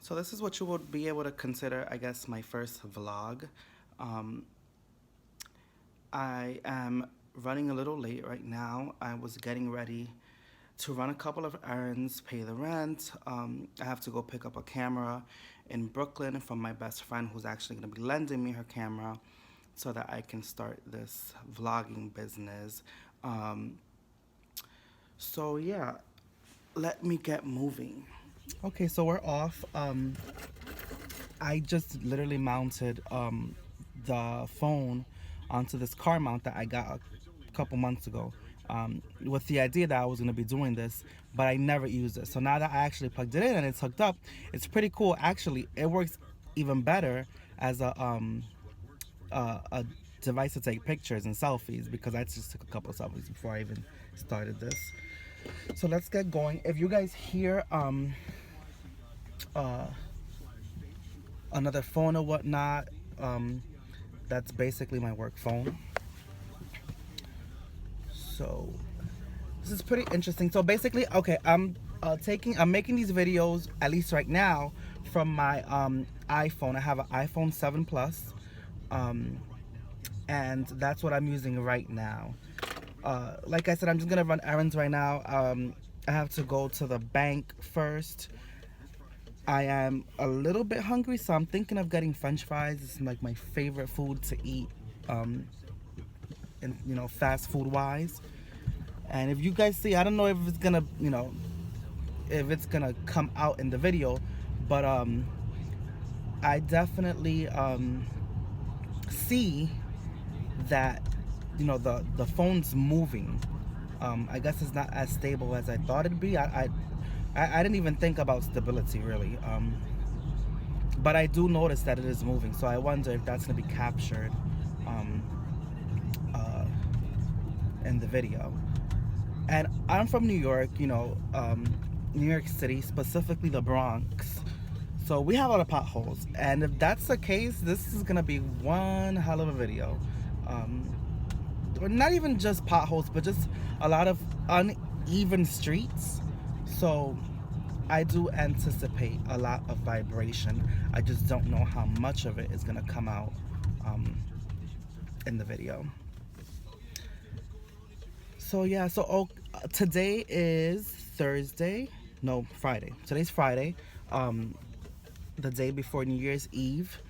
So this is what you would be able to consider, I guess, my first vlog. Um, I am running a little late right now. I was getting ready to run a couple of errands, pay the rent. I have to go pick up a camera in Brooklyn from my best friend who's actually going to be lending me her camera so that I can start this vlogging business. Um, so yeah, let me get moving. Okay, so we're off. I just literally mounted the phone onto this car mount that I got a couple months ago, with the idea that I was going to be doing this, but I never used it. So now that I actually plugged it in and it's hooked up, it's pretty cool. Actually, it works even better as a device to take pictures and selfies, because I just took a couple of selfies before I even started this. So let's get going. If you guys hear uh, another phone or whatnot, that's basically my work phone. So this is pretty interesting. So basically, okay, I'm making these videos, at least right now, from my iPhone. I have an iPhone 7 Plus, and that's what I'm using right now. Like I said, I'm just gonna run errands right now. I have to go to the bank first. I am a little bit hungry, so I'm thinking of getting French fries. It's like my favorite food to eat, and fast food wise. And if you guys see, I don't know if it's gonna, if it's gonna come out in the video, but I definitely see that the phone's moving. I guess it's not as stable as I thought it'd be. I didn't even think about stability really, but I do notice that it is moving. So I wonder if that's gonna be captured um, uh, in the video. And I'm from New York, New York City, specifically the Bronx. So we have a lot of potholes, and if that's the case, this is gonna be one hell of a video. Um, or not even just potholes, but just a lot of uneven streets. So I do anticipate a lot of vibration. I just don't know how much of it is gonna come out in the video. So yeah, today is Thursday. No, Friday. Today's Friday, um, the day before New Year's Eve.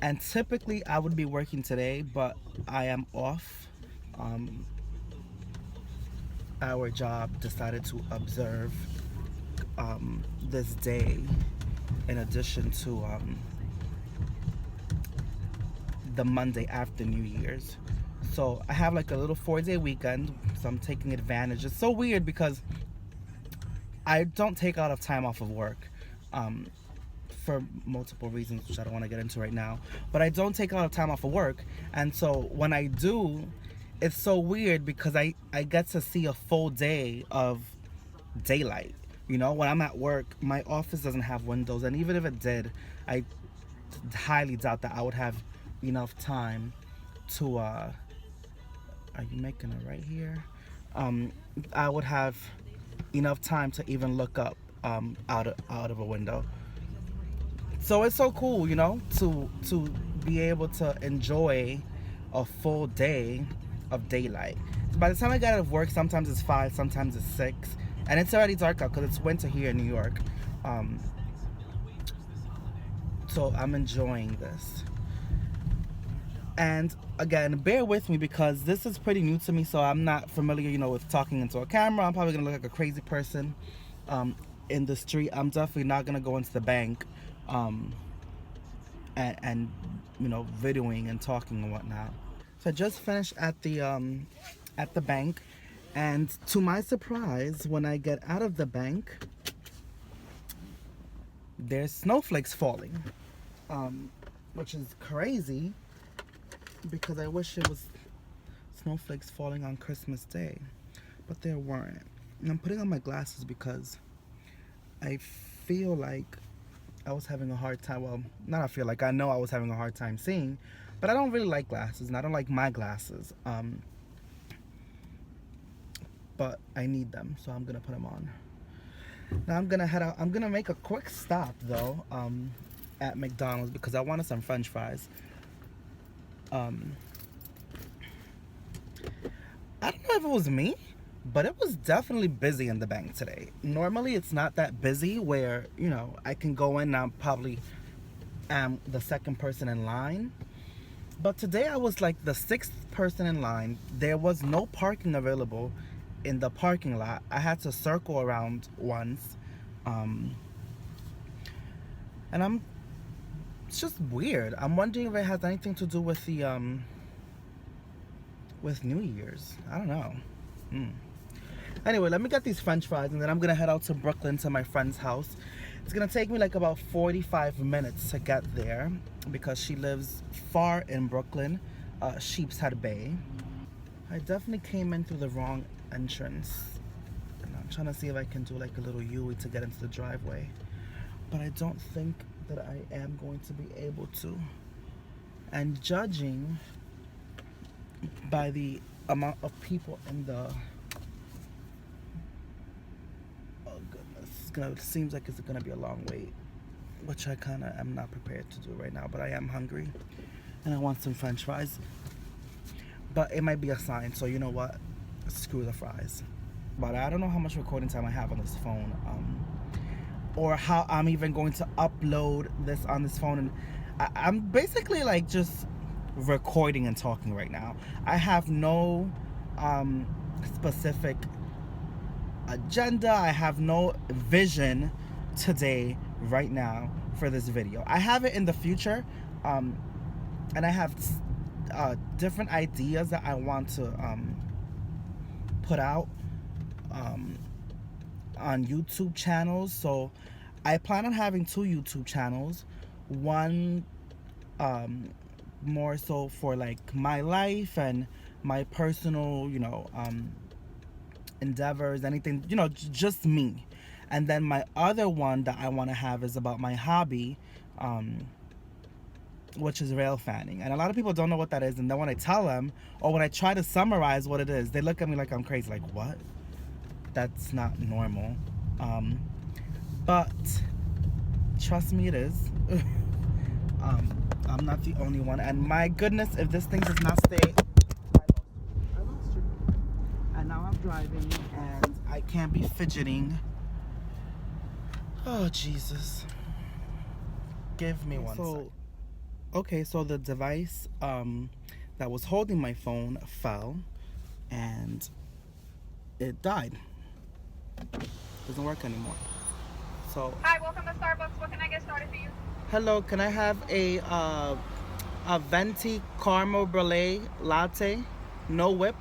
And typically I would be working today, but I am off. Um, our job decided to observe this day in addition to the Monday after New Year's. So I have like a little 4-day weekend, so I'm taking advantage. It's so weird because I don't take a lot of time off of work, for multiple reasons, which I don't want to get into right now. But I don't take a lot of time off of work, and so when I do, it's so weird because I get to see a full day of daylight. When I'm at work, my office doesn't have windows, and even if it did, I highly doubt that I would have enough time to. Are you making it right here? I would have enough time to even look up out of a window. So it's so cool, to be able to enjoy a full day of daylight. By the time I get out of work, sometimes it's 5, sometimes it's 6, and it's already dark out because it's winter here in New York. So I'm enjoying this. And again, bear with me because this is pretty new to me, so I'm not familiar, with talking into a camera. I'm probably gonna look like a crazy person in the street. I'm definitely not gonna go into the bank um, and videoing and talking and whatnot. So I just finished at the bank, and to my surprise, when I get out of the bank, there's snowflakes falling, which is crazy because I wish it was snowflakes falling on Christmas Day, but there weren't. And I'm putting on my glasses because I feel like I was having a hard time. Well, not I feel like, I know I was having a hard time seeing, but I don't really like glasses, and I don't like my glasses. But I need them, so I'm gonna put them on. Now I'm gonna head out. I'm gonna make a quick stop though, at McDonald's because I wanted some French fries. Um, I don't know if it was me, but it was definitely busy in the bank today. Normally, it's not that busy where, you know, I can go in and I'm probably the second person in line. But today I was like the sixth person in line. There was no parking available in the parking lot. I had to circle around once. Um, and it's just weird. I'm wondering if it has anything to do with the, with New Year's. I don't know. Anyway, let me get these French fries and then I'm gonna head out to Brooklyn to my friend's house. It's gonna take me like about 45 minutes to get there because she lives far in Brooklyn, Sheepshead Bay. I definitely came in through the wrong entrance. And I'm trying to see if I can do like a little U to get into the driveway. But I don't think that I am going to be able to. And judging by the amount of people in the... Oh goodness, it seems like it's gonna be a long wait, which I kind of am not prepared to do right now, but I am hungry and I want some French fries. But it might be a sign, so you know what? Screw the fries. But I don't know how much recording time I have on this phone, or how I'm even going to upload this on this phone. And I'm basically like just recording and talking right now. I have no specific agenda. I have no vision today, right now, for this video. I have it in the future, and I have different ideas that I want to put out on YouTube channels. So I plan on having 2 YouTube channels. One more so for like my life and my personal, you know, endeavors, anything, you know, just me. And then my other one that I want to have is about my hobby, which is rail fanning. And a lot of people don't know what that is, and then when I tell them, or when I try to summarize what it is, they look at me like I'm crazy, like, what? That's not normal. But trust me, it is. I'm not the only one, and my goodness, if this thing does not stay... I lost you. And now I'm driving and I can't be fidgeting. Oh Jesus, give me one second. Okay, so the device that was holding my phone fell and it died. Doesn't work anymore. So hi, welcome to Starbucks. What can I get started for you? Hello, can I have a venti caramel brulee latte, no whip?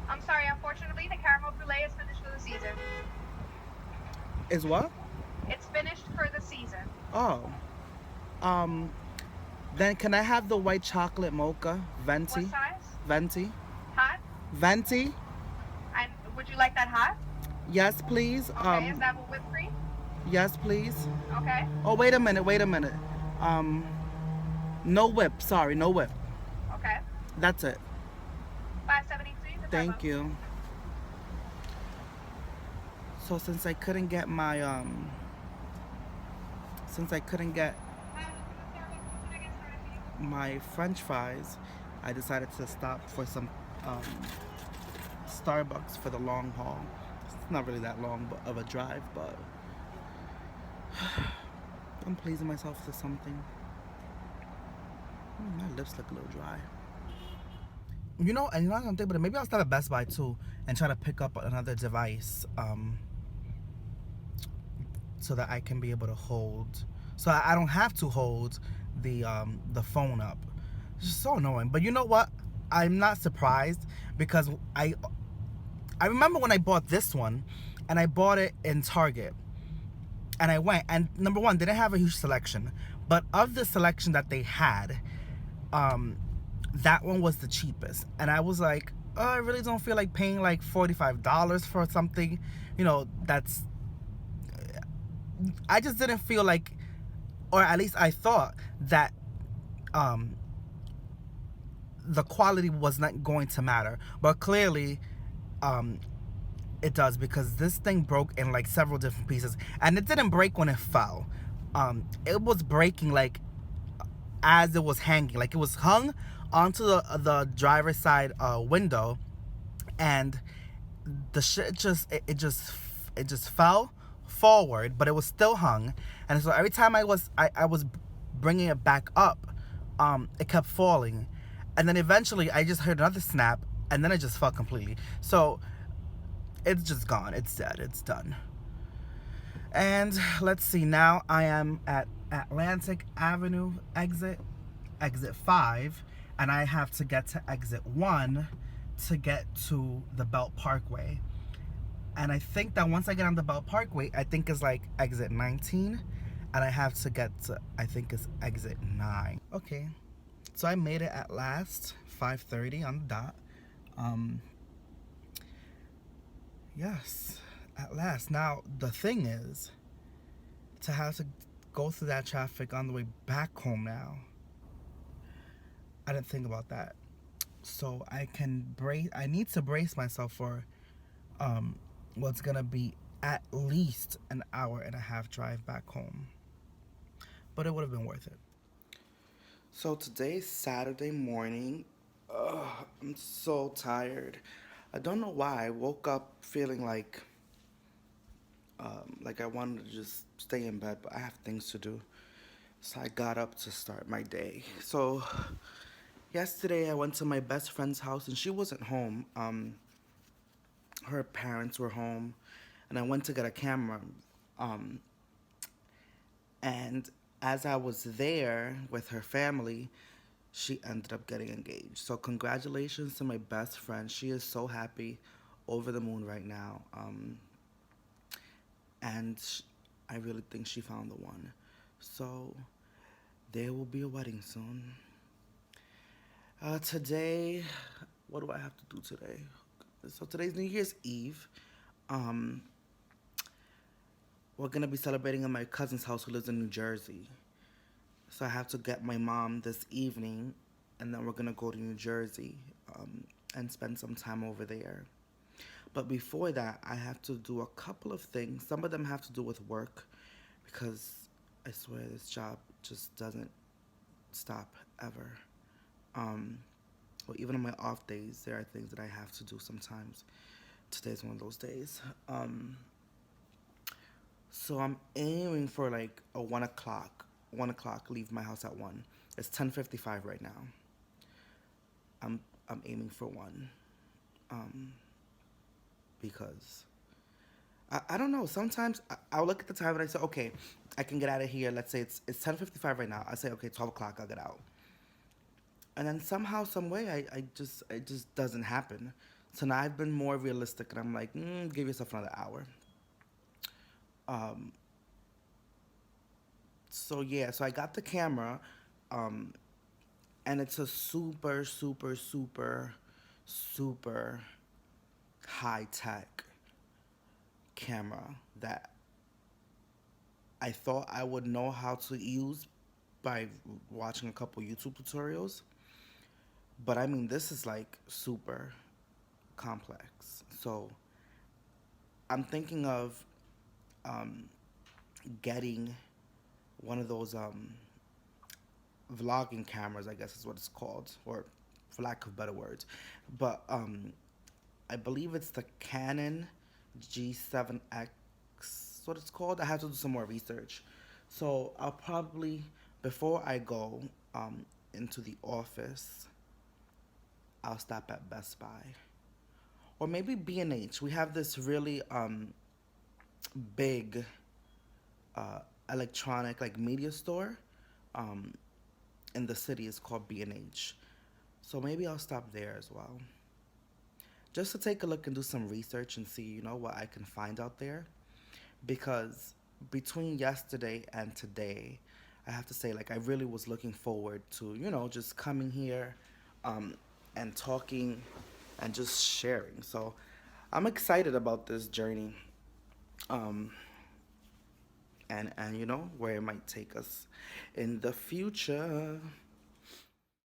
I'm sorry, unfortunately, the caramel brulee is finished for the season. Is what? It's finished for the season. Oh. Then can I have the white chocolate mocha, venti? What size? Venti? Hot? Venti? And would you like that hot? Yes, please. Okay, is that with whipped cream? Yes, please. Okay. Oh, wait a minute. No whip. Sorry, no whip. Okay. That's it. 573. Thank you. So since I couldn't get my Hi, welcome to Starbucks. What can I get started for you? my French fries, I decided to stop for some Starbucks for the long haul. It's not really that long of a drive, but I'm pleasing myself to something. My lips look a little dry. You know, and you know what I'm thinking, but maybe I'll stop at Best Buy too and try to pick up another device, so that I can be able to hold, so I don't have to hold the phone up. It's just so annoying. But you know what? I'm not surprised because I remember when I bought this one, and I bought it in Target, and I went, and number one, they didn't have a huge selection, but of the selection that they had, that one was the cheapest, and I was like, oh, I really don't feel like paying like $45 for something, you know, that's, I just didn't feel like, or at least I thought that the quality was not going to matter. But clearly, It does, because this thing broke in like several different pieces, and it didn't break when it fell. It was breaking like as it was hanging, like it was hung onto the driver's side window, and the shit just it just fell forward, but it was still hung, and so every time I was bringing it back up, it kept falling, and then eventually I just heard another snap, and then it just fell completely. So it's just gone. It's dead. It's done. And let's see. Now I am at Atlantic Avenue exit 5, and I have to get to exit 1 to get to the Belt Parkway. And I think that once I get on the Belt Parkway, I think it's like exit 19, and I have to get to, I think it's exit 9. Okay, so I made it at last, 5:30 on the dot. Yes, at last. Now the thing is, to have to go through that traffic on the way back home now, I didn't think about that. So I need to brace myself for what's gonna be at least an hour and a half drive back home. But it would have been worth it. So today's Saturday morning. Ugh, I'm so tired. I don't know why. I woke up feeling like I wanted to just stay in bed, but I have things to do. So I got up to start my day. So yesterday I went to my best friend's house, and she wasn't home. Her parents were home, and I went to get a camera. Um, and as I was there with her family, she ended up getting engaged. So congratulations to my best friend. She is so happy, over the moon right now. And I really think she found the one. So there will be a wedding soon. Today, what do I have to do today? So today's New Year's Eve. We're gonna be celebrating at my cousin's house who lives in New Jersey. So I have to get my mom this evening, and then we're gonna go to New Jersey and spend some time over there. But before that, I have to do a couple of things. Some of them have to do with work, because I swear this job just doesn't stop ever. Or even on my off days, there are things that I have to do sometimes. Today's one of those days. So I'm aiming for like a 1 o'clock. 1 o'clock, leave my house at 1. It's 10:55 right now. I'm aiming for 1. Because I don't know. Sometimes I'll look at the time and I say, okay, I can get out of here. Let's say it's 10:55 right now. I say, okay, 12 o'clock, I'll get out. And then somehow, some way, it just doesn't happen. So now I've been more realistic, and I'm like, give yourself another hour. Um, so yeah, so I got the camera, and it's a super, super, super, super high tech camera that I thought I would know how to use by watching a couple YouTube tutorials. But I mean, this is like super complex. So I'm thinking of um, getting one of those vlogging cameras, I guess is what it's called, or for lack of better words. But I believe it's the Canon G7X, what it's called. I have to do some more research. So I'll probably, before I go into the office, I'll stop at Best Buy. Or maybe B&H. We have this really big electronic like media store in the city. It's called B&H. So maybe I'll stop there as well. Just to take a look and do some research and see, what I can find out there. Because between yesterday and today, I have to say, like, I really was looking forward to, just coming here and talking and just sharing. So I'm excited about this journey, and where it might take us in the future.